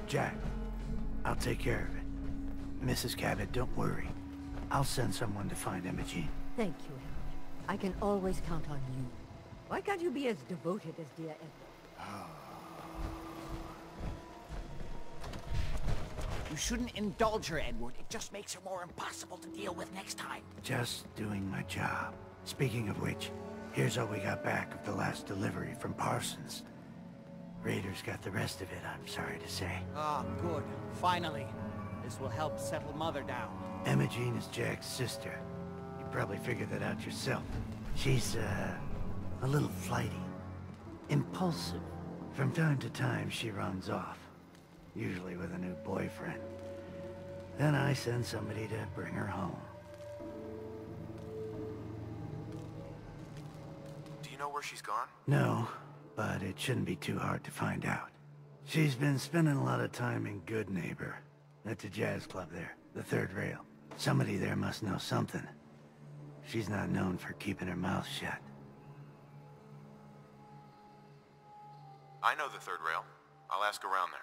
Jack, I'll take care of it. Mrs. Cabot, don't worry. I'll send someone to find Emogene. Thank you, Edward. I can always count on you. Why can't you be as devoted as dear Edward? You shouldn't indulge her, Edward. It just makes her more impossible to deal with next time. Just doing my job. Speaking of which, here's all we got back of the last delivery from Parsons. Raiders got the rest of it, I'm sorry to say. Ah, good. Finally. This will help settle Mother down. Emogene is Jack's sister. You probably figured that out yourself. She's, a little flighty. Impulsive. From time to time, she runs off. Usually with a new boyfriend. Then I send somebody to bring her home. Do you know where she's gone? No, but it shouldn't be too hard to find out. She's been spending a lot of time in Good Neighbor. That's a jazz club there, the third rail. Somebody there must know something. She's not known for keeping her mouth shut. I know the third rail. I'll ask around there.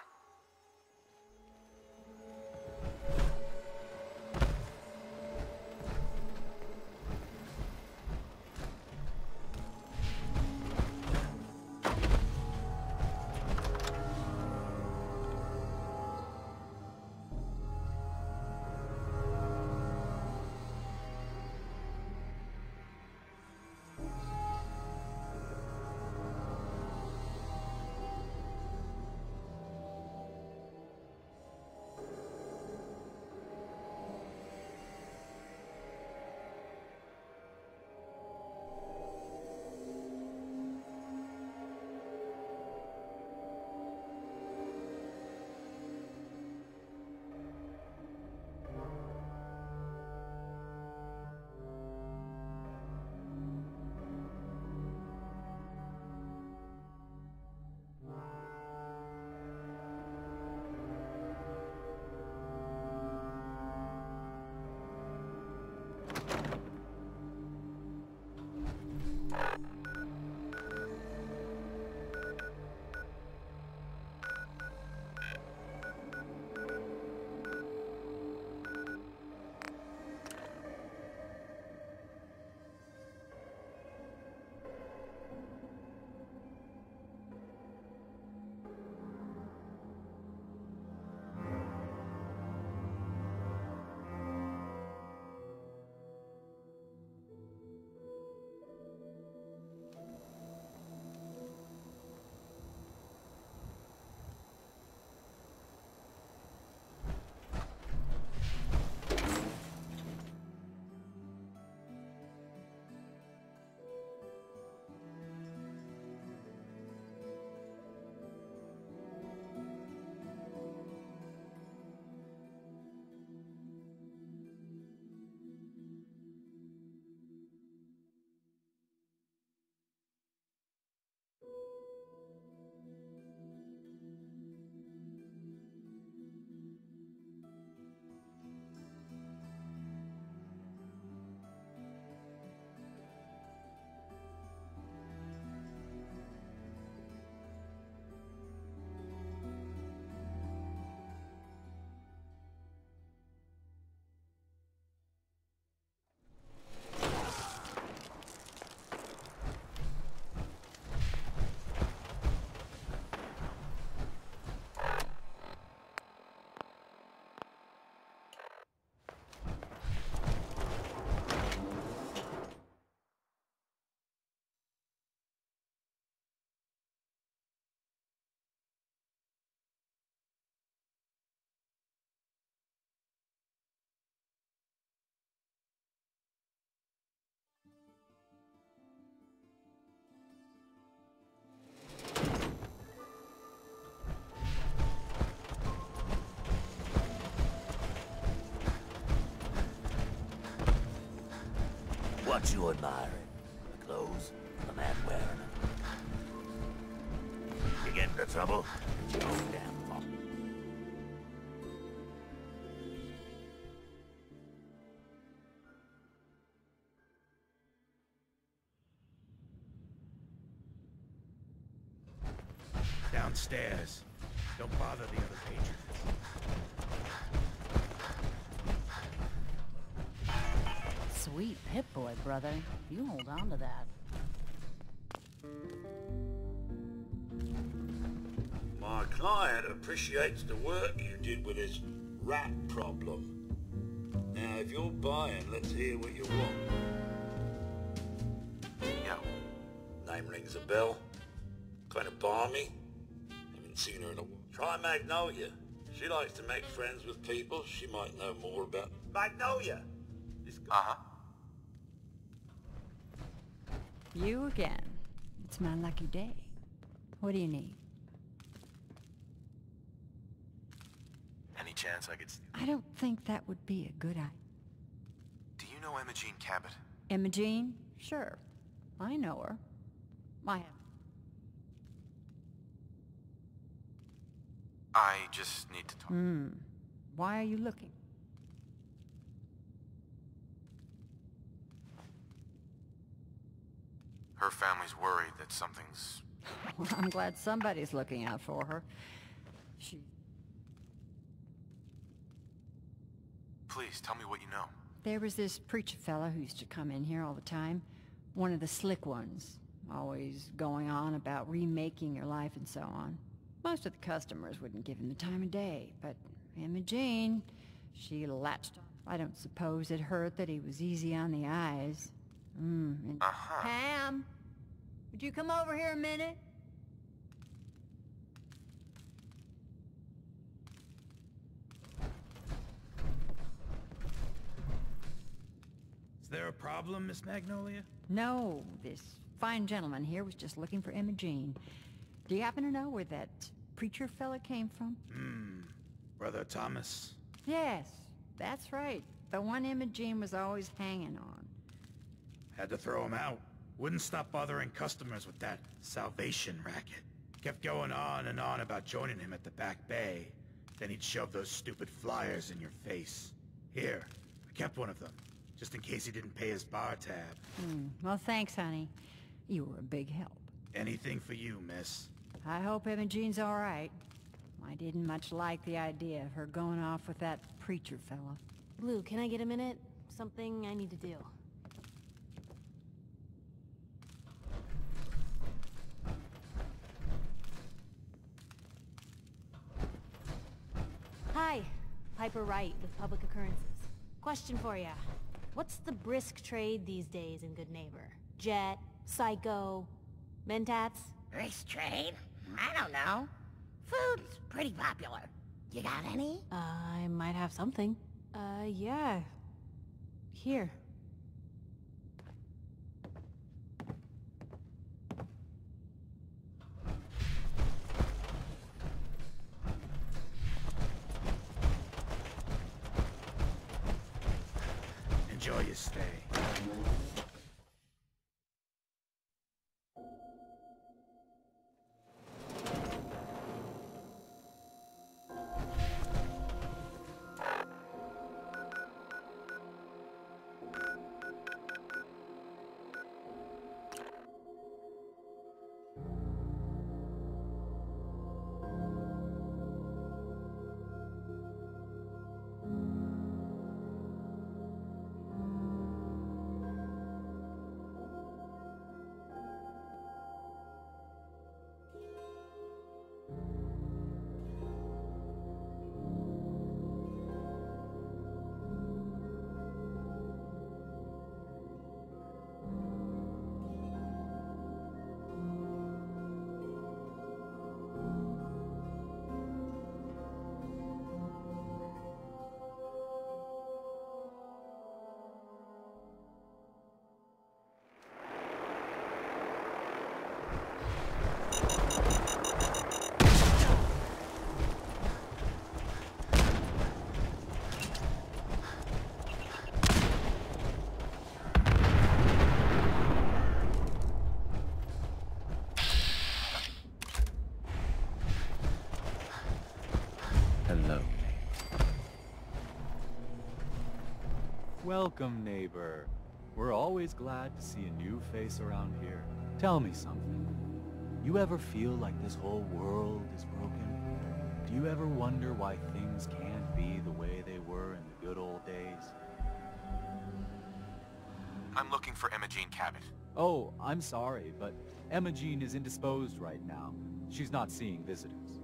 What you admiring? The clothes? The man wearing them? You get into trouble? It's your own damn fault. Downstairs. Don't bother the other patrons. Sweet Pip-Boy, brother. You hold on to that. My client appreciates the work you did with his rat problem. Now, if you're buying, let's hear what you want. Yeah. Name rings a bell. Kind of balmy. Haven't seen her in a while. Try Magnolia. She likes to make friends with people. She might know more about... Magnolia! Uh-huh. You again. It's my lucky day. What do you need? Any chance I could... I don't think that would be a good idea. Do you know Emogene Cabot? Emogene? Sure. I know her. I just need to talk. Why are you looking? Her family's worried that something's... Well, I'm glad somebody's looking out for her. Please, tell me what you know. There was this preacher fella who used to come in here all the time. One of the slick ones. Always going on about remaking your life and so on. Most of the customers wouldn't give him the time of day, but Emogene, she latched on. I don't suppose it hurt that he was easy on the eyes. Pam, would you come over here a minute? Is there a problem, Miss Magnolia? No, this fine gentleman here was just looking for Emogene. Do you happen to know where that preacher fella came from? Brother Thomas. Yes, that's right. The one Emogene was always hanging on. Had to throw him out. Wouldn't stop bothering customers with that salvation racket. Kept going on and on about joining him at the back bay. Then he'd shove those stupid flyers in your face. Here, I kept one of them, just in case he didn't pay his bar tab. Well, thanks, honey. You were a big help. Anything for you, miss. I hope Emogene's all right. I didn't much like the idea of her going off with that preacher fella. Blue, can I get a minute? Something I need to do. Hi, Piper Wright with Public Occurrences. Question for ya. What's the brisk trade these days in Good Neighbor? Jet, Psycho, Mentats? Race trade? I don't know. Food's pretty popular. You got any? I might have something. Yeah. Here. Enjoy your stay. Welcome, neighbor. We're always glad to see a new face around here. Tell me something. You ever feel like this whole world is broken? Do you ever wonder why things can't be the way they were in the good old days? I'm looking for Emogene Cabot. Oh, I'm sorry, but Emogene is indisposed right now. She's not seeing visitors.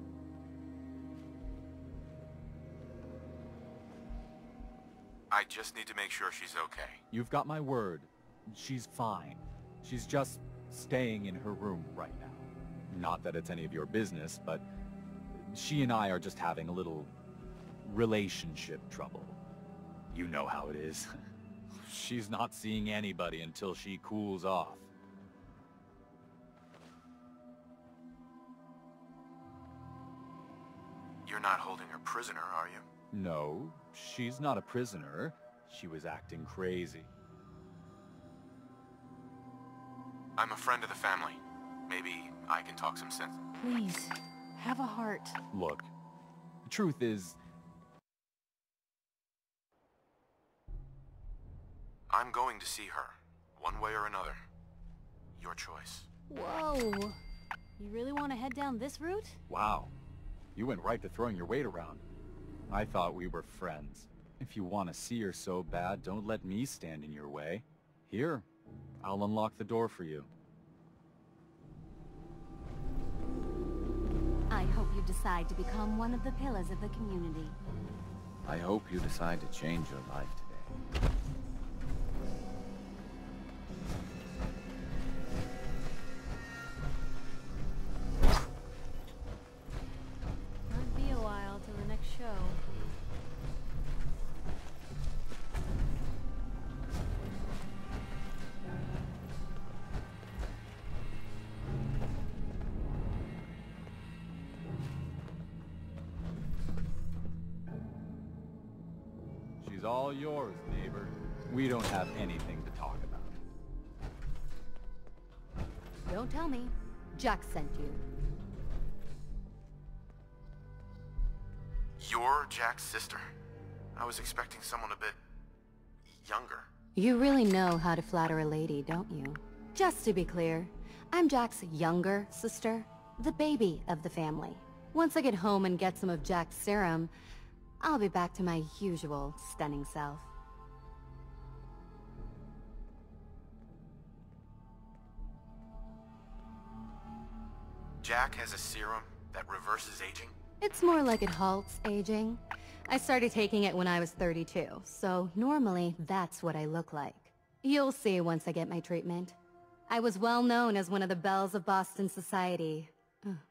I just need to make sure she's okay. You've got my word. She's fine. She's just staying in her room right now. Not that it's any of your business, but she and I are just having a little relationship trouble. You know how it is. She's not seeing anybody until she cools off. You're not holding her prisoner, are you? No, she's not a prisoner. She was acting crazy. I'm a friend of the family. Maybe I can talk some sense. Please, have a heart. Look, the truth is, I'm going to see her, one way or another. Your choice. Whoa. You really want to head down this route? wow, you went right to throwing your weight around. I thought we were friends. If you want to see her so bad, don't let me stand in your way. Here, I'll unlock the door for you. I hope you decide to become one of the pillars of the community. I hope you decide to change your life today. Might be a while till the next show. She's all yours, neighbor. We don't have anything to talk about. Don't tell me. Jack sent you. You're Jack's sister? I was expecting someone a bit younger. You really know how to flatter a lady, don't you? Just to be clear, I'm Jack's younger sister, the baby of the family. Once I get home and get some of Jack's serum, I'll be back to my usual stunning self. Jack has a serum that reverses aging? It's more like it halts aging. I started taking it when I was 32, so normally that's what I look like. You'll see once I get my treatment. I was well known as one of the belles of Boston society,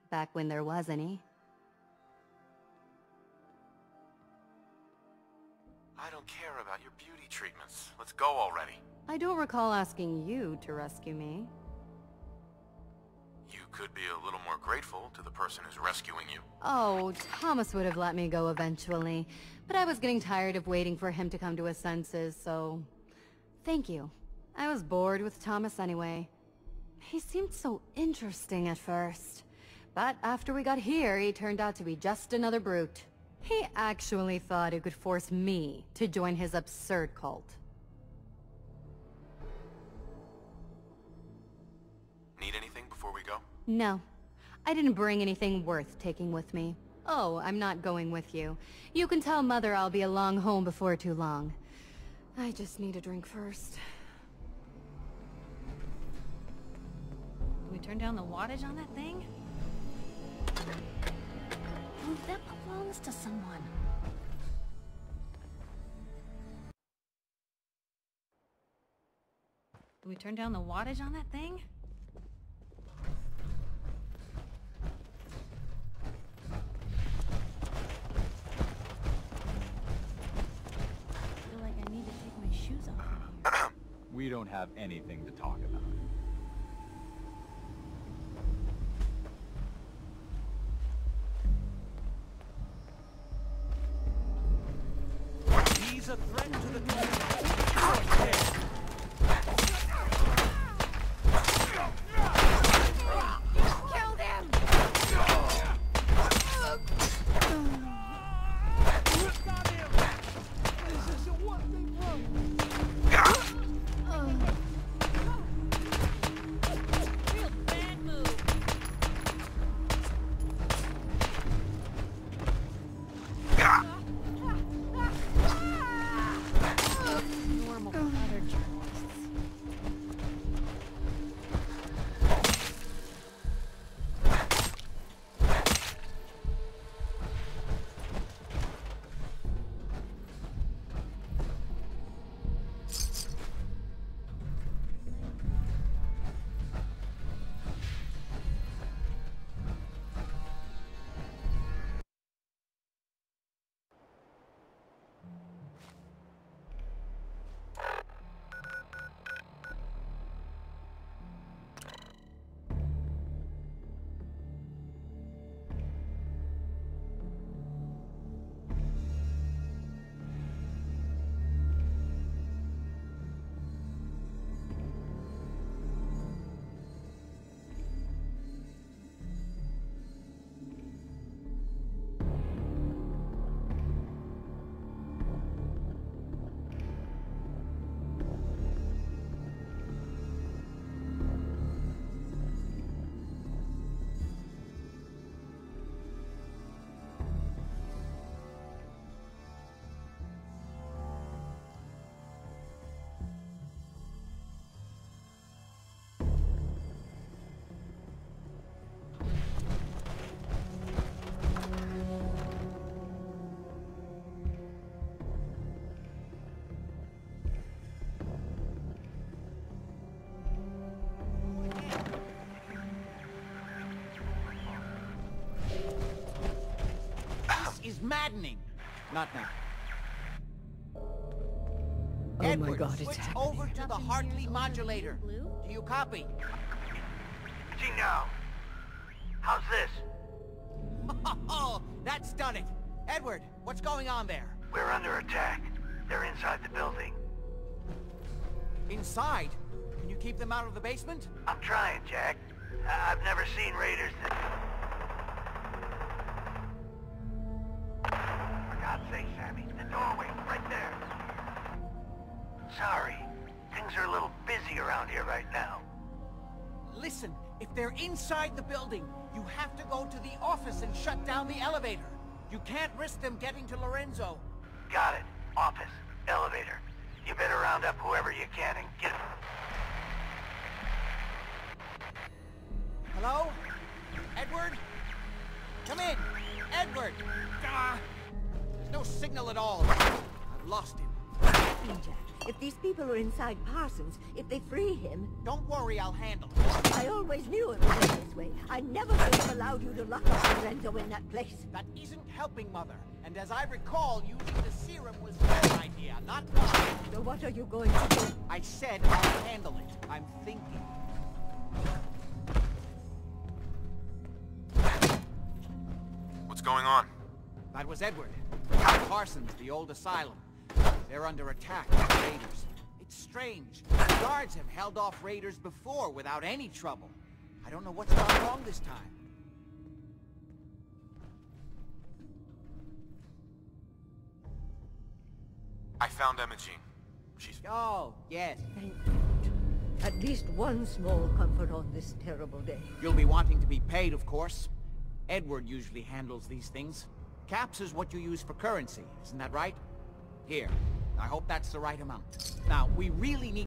back when there was any. I don't care about your beauty treatments. Let's go already. I don't recall asking you to rescue me. You could be a little more grateful to the person who's rescuing you. Oh, Thomas would have let me go eventually, but I was getting tired of waiting for him to come to his senses, so... Thank you. I was bored with Thomas anyway. He seemed so interesting at first, but after we got here, he turned out to be just another brute. He actually thought he could force me to join his absurd cult. Need anything before we go? No. I didn't bring anything worth taking with me. Oh, I'm not going with you. You can tell Mother I'll be along home before too long. I just need a drink first. Can we turn down the wattage on that thing? Oh, that belongs to someone. Can we turn down the wattage on that thing? I feel like I need to take my shoes off. We don't have anything to talk about. He's a threat to the community. Kill them! Real bad move. is maddening. Not now. Oh Edward, my God, it's switch happening. over to the Hartley modulator. Do you copy? Gee, now. How's this? Oh, that's done it. Edward, what's going on there? We're under attack. They're inside the building. Inside? Can you keep them out of the basement? I'm trying, Jack. I've never seen raiders that... For God's sake, Sammy, the doorway, right there. Sorry. Things are a little busy around here right now. Listen, if they're inside the building, you have to go to the office and shut down the elevator. You can't risk them getting to Lorenzo. Got it. Office. Elevator. You better round up whoever you can and get... Hello? Edward? Come in! Edward! Ah, there's no signal at all. I've lost him. Jack, if these people are inside Parsons, if they free him... Don't worry, I'll handle it. I always knew it was this way. I never would have allowed you to lock up Lorenzo in that place. That isn't helping, Mother. And as I recall, using the serum was your idea, not mine. So what are you going to do? I said I'll handle it. I'm thinking. What's going on? That was Edward. Parsons, the old asylum. They're under attack by raiders. It's strange. The guards have held off raiders before without any trouble. I don't know what's gone wrong this time. I found Emogene. She's... Oh, yes. Thank God. At least one small comfort on this terrible day. You'll be wanting to be paid, of course. Edward usually handles these things. Caps is what you use for currency, isn't that right? Here. I hope that's the right amount. Now, we really need